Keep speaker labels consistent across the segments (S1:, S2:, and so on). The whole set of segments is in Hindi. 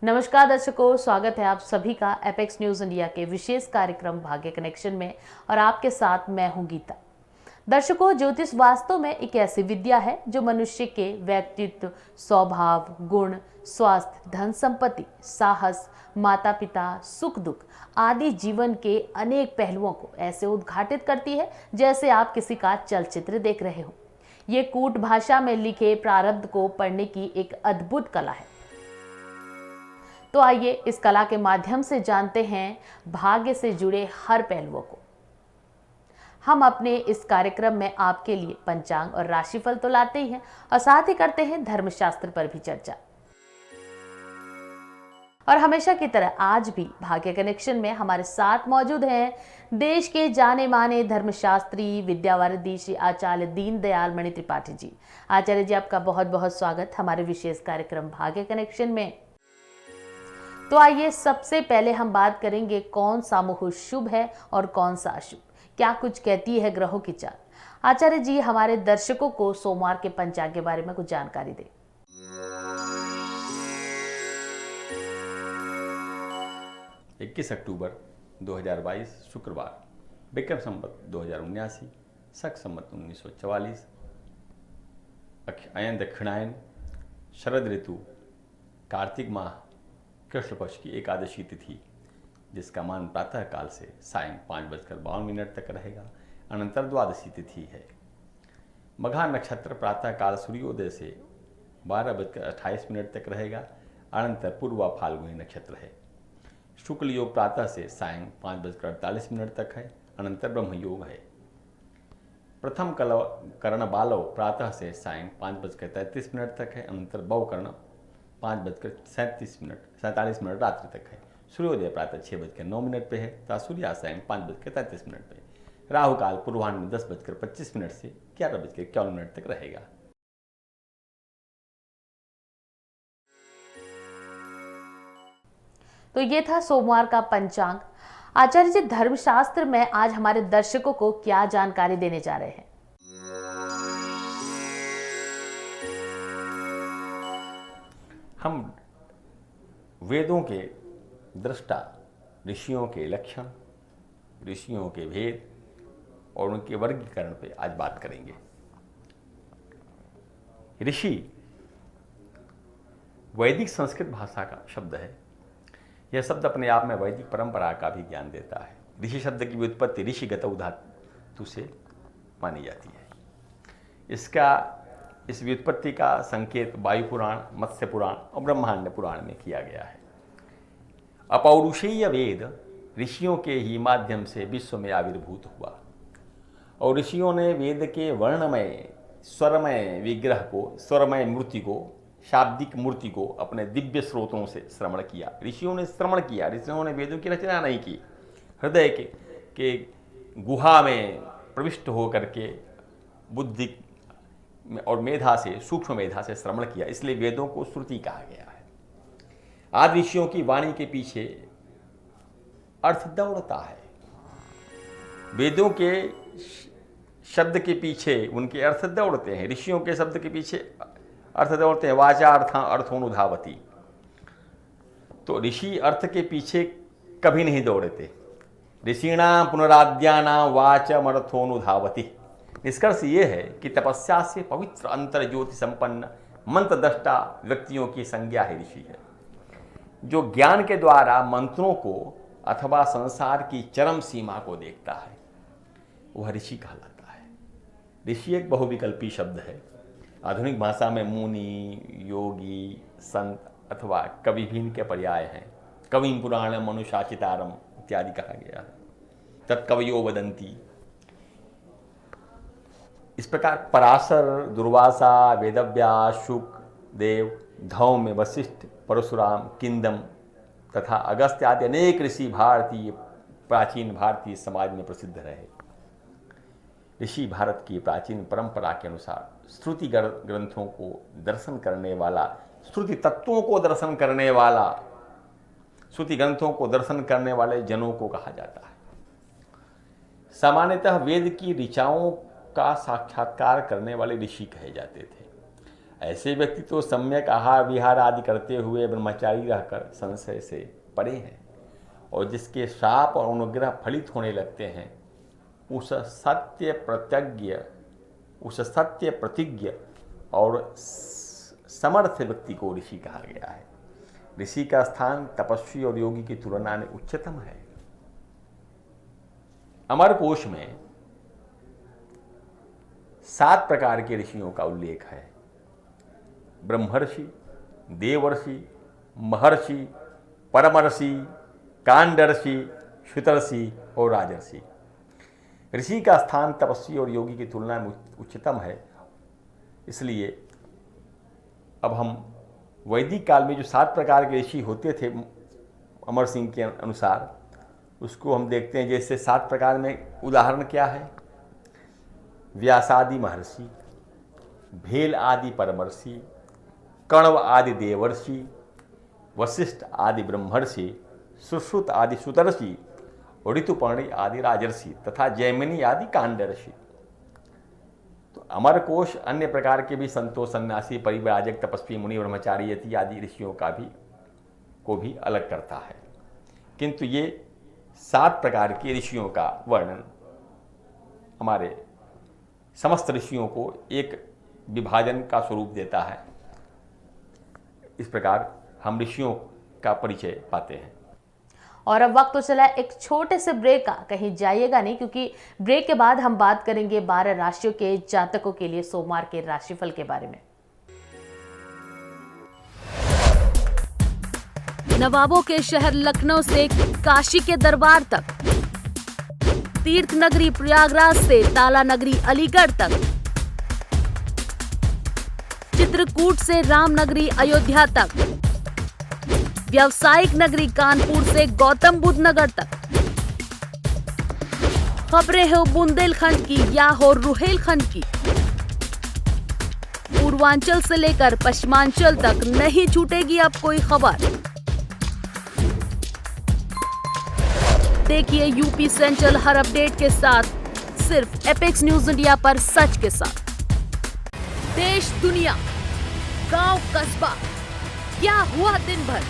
S1: नमस्कार दर्शकों, स्वागत है आप सभी का एपेक्स न्यूज इंडिया के विशेष कार्यक्रम भाग्य कनेक्शन में और आपके साथ मैं हूं गीता। दर्शकों, ज्योतिष वास्तव में एक ऐसी विद्या है जो मनुष्य के व्यक्तित्व, स्वभाव, गुण, स्वास्थ्य, धन संपत्ति, साहस, माता पिता, सुख दुख आदि जीवन के अनेक पहलुओं को ऐसे उद्घाटित करती है जैसे आप किसी का चलचित्र देख रहे हो। ये कूट भाषा में लिखे प्रारब्ध को पढ़ने की एक अद्भुत कला है। तो आइए इस कला के माध्यम से जानते हैं भाग्य से जुड़े हर पहलुओं को। हम अपने इस कार्यक्रम में आपके लिए पंचांग और राशिफल तो लाते ही हैं और साथ ही करते हैं धर्मशास्त्र पर भी चर्चा। और हमेशा की तरह आज भी भाग्य कनेक्शन में हमारे साथ मौजूद हैं देश के जाने माने धर्मशास्त्री विद्यावारिधि श्री आचार्य दीनदयाल मणि त्रिपाठी जी। आचार्य जी, आपका बहुत बहुत स्वागत हमारे विशेष कार्यक्रम भाग्य कनेक्शन में। तो आइए सबसे पहले हम बात करेंगे कौन सा मुहूर्त शुभ है और कौन सा अशुभ, क्या कुछ कहती है ग्रहों की चाल। आचार्य जी, हमारे दर्शकों को सोमवार के पंचांग के बारे में कुछ जानकारी दें।
S2: 21 अक्टूबर 2022 शुक्रवार, विक्रम संवत 2079, शक संवत 1944, अयन दक्षिणायन, शरद ऋतु, कार्तिक माह, कृष्ण पक्ष की एकादशी तिथि, जिसका मान प्रातः काल से सायं 5:52 तक रहेगा। अनंतर द्वादशी तिथि है। मघा नक्षत्र प्रातः काल सूर्योदय से 12:28 तक रहेगा। अनंतर पूर्वा फाल्गुनी नक्षत्र है। शुक्ल योग प्रातः से सायं 5:48 तक है। अनंतर ब्रह्म योग है। प्रथम कर्ण बालव प्रातः से सायं 5:33 तक है। अनंतर बव कर्ण 5:47 रात्रि तक है। सूर्योदय प्रातः 6:09 पे है तथा सूर्यास्त 5:33 पे। राहु काल पूर्वाह्न में 10:25 से 11:51 तक रहेगा।
S1: तो ये था सोमवार का पंचांग। आचार्य जी, धर्मशास्त्र में आज हमारे दर्शकों को क्या जानकारी देने जा रहे हैं?
S2: हम वेदों के दृष्टा, ऋषियों के लक्षण, ऋषियों के भेद और उनके वर्गीकरण पे आज बात करेंगे। ऋषि वैदिक संस्कृत भाषा का शब्द है। यह शब्द अपने आप में वैदिक परंपरा का भी ज्ञान देता है। ऋषि शब्द की व्युत्पत्ति ऋषिगतौ धातु से मानी जाती है। इस व्युत्पत्ति का संकेत वायु पुराण, मत्स्य पुराण और ब्रह्मांड पुराण में किया गया है। अपौरुषेय वेद ऋषियों के ही माध्यम से विश्व में आविर्भूत हुआ और ऋषियों ने वेद के वर्णमय स्वरमय विग्रह को, स्वरमय मूर्ति को, शाब्दिक मूर्ति को अपने दिव्य स्रोतों से श्रवण किया। ऋषियों ने श्रवण किया। ऋषियों ने वेदों की रचना नहीं की। हृदय के गुहा में प्रविष्ट होकर के बुद्धि और मेधा से, सूक्ष्म मेधा से श्रवण किया। इसलिए वेदों को श्रुति कहा गया है। आदि ऋषियों की वाणी के पीछे अर्थ दौड़ता है। वेदों के शब्द के पीछे उनके अर्थ दौड़ते हैं। ऋषियों के शब्द के पीछे अर्थ दौड़ते हैं। वाचा अर्थोनुधावती। तो ऋषि अर्थ के पीछे कभी नहीं दौड़ते। ऋषिणां पुनराद्यानां वाचमर्थोनुधावती। निष्कर्ष ये है कि तपस्या से पवित्र अंतर ज्योति संपन्न मंत्रदृष्टा व्यक्तियों की संज्ञा है ऋषि है। जो ज्ञान के द्वारा मंत्रों को अथवा संसार की चरम सीमा को देखता है वह ऋषि कहलाता है। ऋषि एक बहुविकल्पी शब्द है। आधुनिक भाषा में मुनि, योगी, संत अथवा कवि भी इनके पर्याय हैं। कविं पुराणम मनुशाचितारम इत्यादि कहा गया है। तत्कवयो वदंती। इस प्रकार पराशर, दुर्वासा, वेदव्यास, शुक, देव, धौम्य, वशिष्ठ, परशुराम, किंदम तथा अगस्त्य आदि अनेक ऋषि प्राचीन भारतीय समाज में प्रसिद्ध रहे। ऋषि भारत की प्राचीन परंपरा के अनुसार श्रुति ग्रंथों को दर्शन करने वाला, श्रुति तत्वों को दर्शन करने वाला, श्रुति ग्रंथों को दर्शन करने वाले जनों को कहा जाता है। सामान्यतः वेद की ऋचाओं का साक्षात्कार करने वाले ऋषि कहे जाते थे। ऐसे व्यक्ति तो सम्यक आहार विहार आदि करते हुए ब्रह्मचारी रहकर संशय से परे हैं, और जिसके श्राप और अनुग्रह फलित होने लगते हैं, उस सत्य प्रतिज्ञ और समर्थ व्यक्ति को ऋषि कहा गया है। ऋषि का स्थान तपस्वी और योगी की तुलना में उच्चतम है। अमरकोश में 7 प्रकार के ऋषियों का उल्लेख है। ब्रह्मर्षि, देवर्षि, महर्षि, परमर्षि, कांडर्षि, श्रुतर्षि और राजर्षि। ऋषि का स्थान तपस्वी और योगी की तुलना में उच्चतम है। इसलिए अब हम वैदिक काल में जो 7 प्रकार के ऋषि होते थे अमर सिंह के अनुसार, उसको हम देखते हैं। जैसे 7 प्रकार में उदाहरण क्या है? व्यासादि महर्षि, भेल आदि परमर्षि, कण्व आदि देवर्षि, वशिष्ठ आदि ब्रह्मर्षि, सुश्रुत आदि सुतर्षि, ऋतुपर्णी आदि राजर्षि तथा जैमिनी आदि कांडर्षि। तो अमरकोश अन्य प्रकार के भी संतों, सन्यासी, परिव्राजक, तपस्वी, मुनि, ब्रह्मचारी यति आदि ऋषियों को भी अलग करता है। किंतु ये 7 प्रकार के ऋषियों का वर्णन हमारे समस्त ऋषियों को एक विभाजन का स्वरूप देता है। इस प्रकार हम ऋषियों का परिचय पाते हैं।
S1: और अब वक्त तो चला है एक छोटे से ब्रेक का, कहीं जाइएगा नहीं, क्योंकि ब्रेक के बाद हम बात करेंगे 12 राशियों के जातकों के लिए सोमवार के राशिफल के बारे में।
S3: नवाबों के शहर लखनऊ से काशी के दरबार तक, तीर्थ नगरी प्रयागराज से ताला नगरी अलीगढ़ तक, चित्रकूट से रामनगरी अयोध्या तक, व्यावसायिक नगरी कानपुर से गौतम बुद्ध नगर तक, खबरें हो बुंदेलखंड की या हो रुहेलखंड की, पूर्वांचल से लेकर पश्चिमांचल तक नहीं छूटेगी अब कोई खबर। देखिए यूपी सेंट्रल हर अपडेट के साथ सिर्फ एपेक्स न्यूज इंडिया पर, सच के साथ। देश दुनिया, गांव कस्बा, क्या हुआ दिन भर,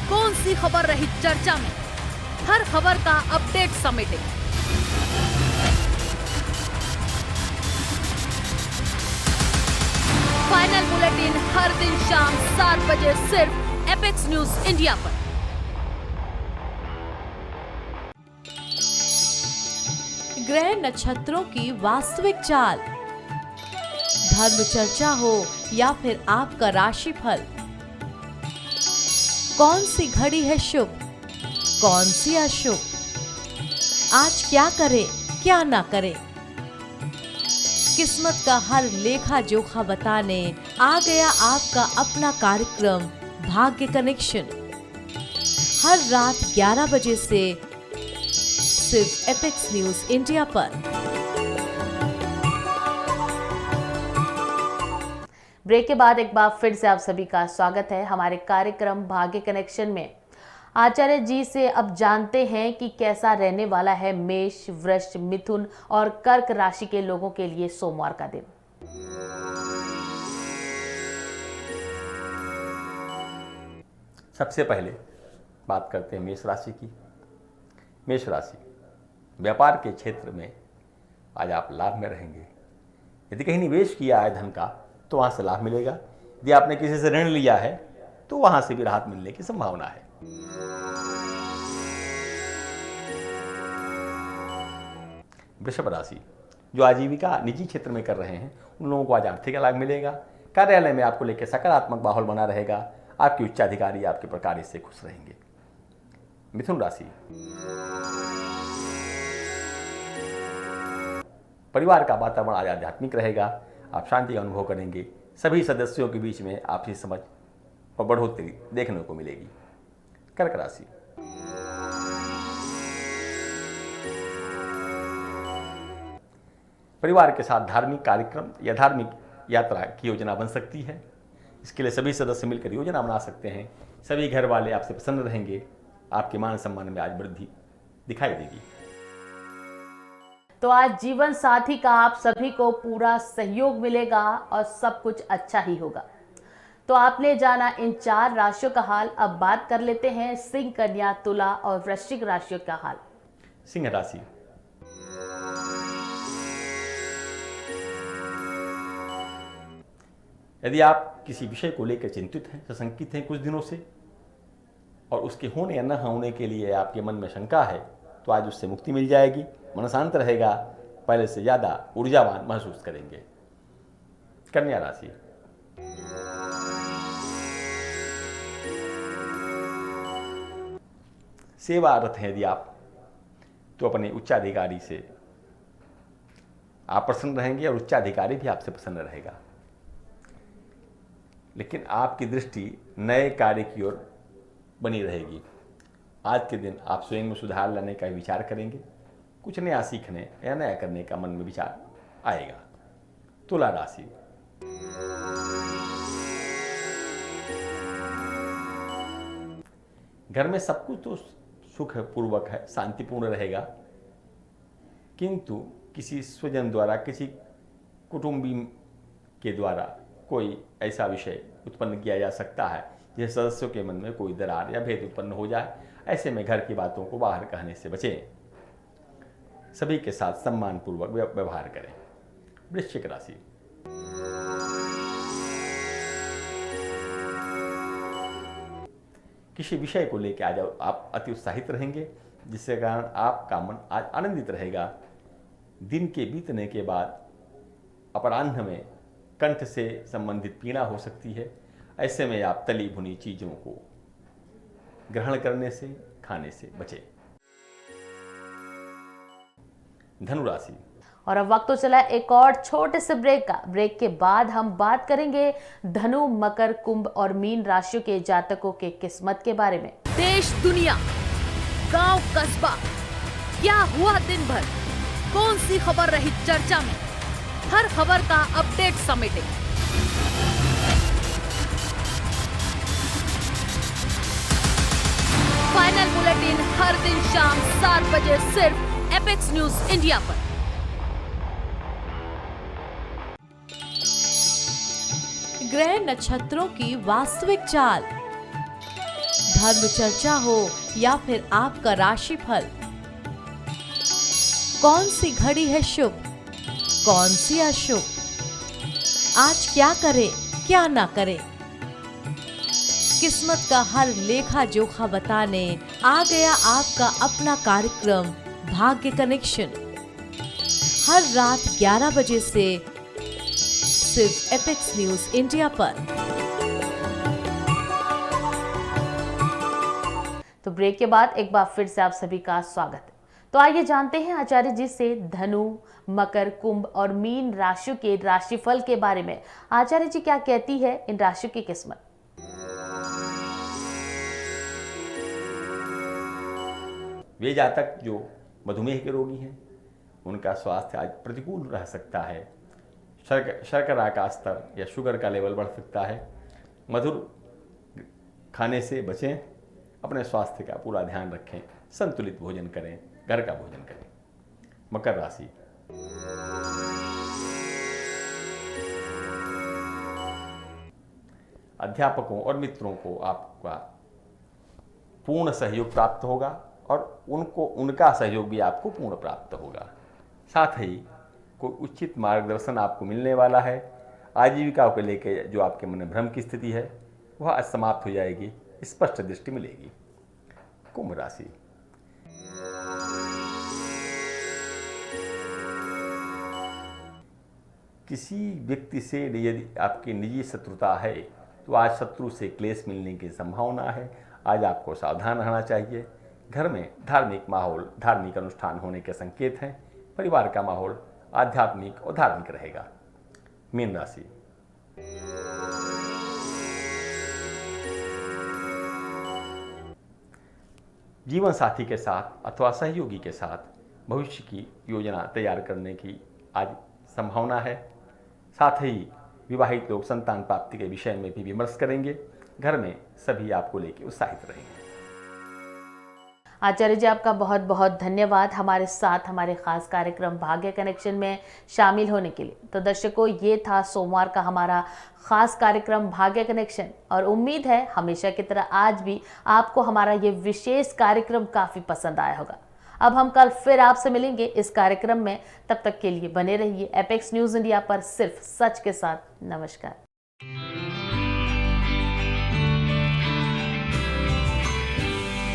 S3: कौन सी खबर रही चर्चा में, हर खबर का अपडेट समेटे। फाइनल बुलेटिन हर दिन शाम 7 बजे सिर्फ एपेक्स न्यूज इंडिया पर।
S4: ग्रह नक्षत्रों की वास्तविक चाल, धर्म चर्चा हो या फिर आपका राशिफल, कौन सी घड़ी है शुभ, कौन सी अशुभ, आज क्या करें क्या ना करें, किस्मत का हर लेखा जोखा बताने आ गया आपका अपना कार्यक्रम भाग्य कनेक्शन। हर रात 11 बजे से सिर्फ एपेक्स न्यूज इंडिया पर।
S1: ब्रेक के बाद एक बार फिर से आप सभी का स्वागत है हमारे कार्यक्रम भाग्य कनेक्शन में। आचार्य जी से अब जानते हैं कि कैसा रहने वाला है मेष, वृष, मिथुन और कर्क राशि के लोगों के लिए सोमवार का दिन।
S2: सबसे पहले बात करते हैं मेष राशि की। मेष राशि, व्यापार के क्षेत्र में आज आप लाभ में रहेंगे। यदि कहीं निवेश किया है धन का तो वहाँ से लाभ मिलेगा। यदि आपने किसी से ऋण लिया है तो वहाँ से भी राहत मिलने की संभावना है। वृषभ राशि, जो आजीविका निजी क्षेत्र में कर रहे हैं उन लोगों को आज आर्थिक लाभ मिलेगा। कार्यालय में आपको लेकर सकारात्मक माहौल बना रहेगा। आपके उच्चाधिकारी आपके प्रकार से खुश रहेंगे। मिथुन राशि, परिवार का वातावरण आज आध्यात्मिक रहेगा। आप शांति का अनुभव करेंगे। सभी सदस्यों के बीच में आपसी समझ और बढ़ोतरी देखने को मिलेगी। कर्क राशि, परिवार के साथ धार्मिक कार्यक्रम या धार्मिक यात्रा की योजना बन सकती है। इसके लिए सभी सदस्य मिलकर योजना बना सकते हैं। सभी घर वाले आपसे प्रसन्न रहेंगे। आपके मान सम्मान में आज वृद्धि दिखाई देगी।
S1: तो आज जीवन साथी का आप सभी को पूरा सहयोग मिलेगा और सब कुछ अच्छा ही होगा। तो आपने जाना इन 4 राशियों का हाल। अब बात कर लेते हैं सिंह, कन्या, तुला और वृश्चिक राशियों का हाल।
S2: सिंह राशि। यदि आप किसी विषय को लेकर चिंतित हैं, सशंकित हैं कुछ दिनों से, और उसके होने या न होने के लिए आपके मन में शंका है, तो आज उससे मुक्ति मिल जाएगी। मन शांत रहेगा, पहले से ज़्यादा ऊर्जावान महसूस करेंगे। कन्या राशि। सेवारत हैं यदि आप, तो अपने उच्चाधिकारी से आप प्रसन्न रहेंगे और उच्चाधिकारी भी आपसे प्रसन्न रहेगा। लेकिन आपकी दृष्टि नए कार्य की ओर बनी रहेगी। आज के दिन आप स्वयं में सुधार लाने का विचार करेंगे। कुछ नया सीखने या नया करने का मन में विचार आएगा। तुला राशि। घर में सब कुछ तो सुख पूर्वक है, शांतिपूर्ण रहेगा, किंतु किसी स्वजन द्वारा, किसी कुटुंबी के द्वारा कोई ऐसा विषय उत्पन्न किया जा सकता है जिससे सदस्यों के मन में कोई दरार या भेद उत्पन्न हो जाए। ऐसे में घर की बातों को बाहर कहने से बचें। सभी के साथ सम्मानपूर्वक व्यवहार करें। वृश्चिक राशि। किसी विषय को लेकर आज आप अति उत्साहित रहेंगे, जिसके कारण आपका मन आज आनंदित रहेगा। दिन के बीतने के बाद अपराह्न में कंठ से संबंधित पीड़ा हो सकती है। ऐसे में आप तली भुनी चीजों को ग्रहण करने से, खाने से बचें। धनु राशि।
S1: और अब वक्त तो चला एक और छोटे से ब्रेक का। ब्रेक के बाद हम बात करेंगे धनु, मकर, कुंभ और मीन राशियों के जातकों के किस्मत के बारे में।
S3: देश दुनिया, गांव कस्बा, क्या हुआ दिन भर, कौन सी खबर रही चर्चा में, हर खबर का अपडेट समेटे फाइनल बुलेटिन हर दिन शाम 7 बजे सिर्फ एपेक्स न्यूज इंडिया पर।
S4: ग्रह नक्षत्रों की वास्तविक चाल, धर्म चर्चा हो या फिर आपका राशिफल, कौन सी घड़ी है शुभ, कौन सी अशुभ, आज क्या करें क्या ना करें, किस्मत का हर लेखा जोखा बताने आ गया आपका अपना कार्यक्रम भाग्य कनेक्शन। हर रात 11 बजे से सिर्फ एपेक्स न्यूज इंडिया पर।
S1: तो ब्रेक के बाद एक बार फिर से आप सभी का स्वागत है। तो आइए जानते हैं आचार्य जी से धनु, मकर, कुंभ और मीन राशियों के राशिफल के बारे में। आचार्य जी क्या कहती है इन राशियों की किस्मत?
S2: वे जातक जो मधुमेह के रोगी हैं, उनका स्वास्थ्य आज प्रतिकूल रह सकता है। शर्करा का स्तर या शुगर का लेवल बढ़ सकता है। मधुर खाने से बचें। अपने स्वास्थ्य का पूरा ध्यान रखें। संतुलित भोजन करें, घर का भोजन करें। मकर राशि। अध्यापकों और मित्रों को आपका पूर्ण सहयोग प्राप्त होगा और उनका सहयोग भी आपको पूर्ण प्राप्त होगा। साथ ही कोई उचित मार्गदर्शन आपको मिलने वाला है। आजीविका को लेकर जो आपके मन में भ्रम की स्थिति है वह आज समाप्त हो जाएगी, स्पष्ट दृष्टि मिलेगी। कुंभ राशि। किसी व्यक्ति से यदि आपकी निजी शत्रुता है तो आज शत्रु से क्लेश मिलने की संभावना है। आज आपको सावधान रहना चाहिए। घर में धार्मिक माहौल, धार्मिक अनुष्ठान होने के संकेत हैं। परिवार का माहौल आध्यात्मिक और धार्मिक रहेगा। मीन राशि। जीवन साथी के साथ अथवा सहयोगी के साथ भविष्य की योजना तैयार करने की आज संभावना है। साथ ही विवाहित लोग संतान प्राप्ति के विषय में भी विमर्श करेंगे। घर में सभी आपको लेकर उत्साहित रहेंगे।
S1: आचार्य जी, आपका बहुत बहुत धन्यवाद हमारे साथ हमारे खास कार्यक्रम भाग्य कनेक्शन में शामिल होने के लिए। तो दर्शकों, ये था सोमवार का हमारा खास कार्यक्रम भाग्य कनेक्शन, और उम्मीद है हमेशा की तरह आज भी आपको हमारा ये विशेष कार्यक्रम काफ़ी पसंद आया होगा। अब हम कल फिर आपसे मिलेंगे इस कार्यक्रम में, तब तक के लिए बने रहिए एपेक्स न्यूज़ इंडिया पर सिर्फ सच के साथ। नमस्कार।